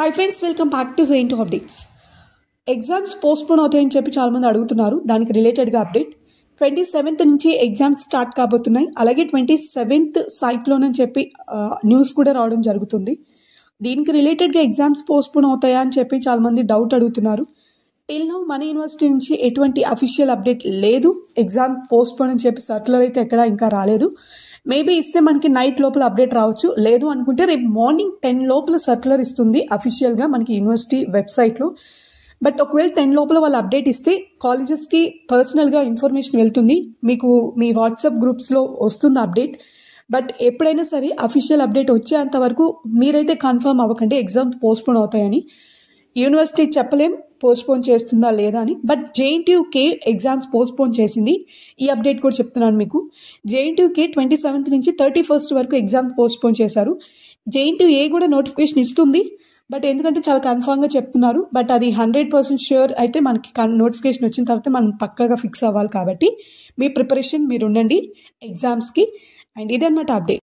Hi friends, welcome back to giant updates. Exams postpone అవుతాయని చెప్పి చాలామంది అడుగుతున్నారు. దానికి రిలేటెడ్గా అప్డేట్ 27th నుంచి ఎగ్జామ్స్ స్టార్ట్ కాబోతున్నాయి. అలాగే 27th సైక్లోన్ అని చెప్పి న్యూస్ కూడా రావడం జరుగుతుంది. దీనికి రిలేటెడ్గా ఎగ్జామ్స్ పోస్ట్పోన్ అవుతాయా అని చెప్పి చాలామంది డౌట్ అడుగుతున్నారు. టిల్ నౌ మన యూనివర్సిటీ నుంచి ఎటువంటి అఫీషియల్ అప్డేట్ లేదు. ఎగ్జామ్ పోస్ట్పోన్ అని చెప్పి సర్కులర్ అయితే ఎక్కడా ఇంకా రాలేదు. మేబీ ఇస్తే మనకి నైట్ లోపల అప్డేట్ రావచ్చు. లేదు అనుకుంటే రేపు మార్నింగ్ 10 లోపల సర్కులర్ ఇస్తుంది అఫీషియల్గా మనకి యూనివర్సిటీ వెబ్సైట్లో. బట్ ఒకవేళ 10 లోపల వాళ్ళు అప్డేట్ ఇస్తే కాలేజెస్కి పర్సనల్గా ఇన్ఫర్మేషన్ వెళ్తుంది. మీకు మీ వాట్సాప్ గ్రూప్స్లో వస్తుంది అప్డేట్. బట్ ఎప్పుడైనా సరే అఫీషియల్ అప్డేట్ వచ్చేంత వరకు మీరైతే కన్ఫర్మ్ అవ్వకండి ఎగ్జామ్ పోస్ట్పోన్ అవుతాయని. యూనివర్సిటీ చెప్పలేం పోస్ట్పోన్ చేస్తుందా లేదా అని. బట్ JNTUK ఎగ్జామ్స్ పోస్ట్పోన్ చేసింది. ఈ అప్డేట్ కూడా చెప్తున్నాను మీకు. JNTUK 27th నుంచి 31st వరకు ఎగ్జామ్ పోస్ట్పోన్ చేశారు. JNTUA కూడా నోటిఫికేషన్ ఇస్తుంది. బట్ ఎందుకంటే చాలా కన్ఫామ్గా చెప్తున్నారు. బట్ అది 100% ష్యూర్ అయితే మనకి నోటిఫికేషన్ వచ్చిన తర్వాత మనం పక్కాగా ఫిక్స్ అవ్వాలి. కాబట్టి మీ ప్రిపరేషన్ మీరు ఉండండి ఎగ్జామ్స్కి. అండ్ ఇదన్నమాట అప్డేట్.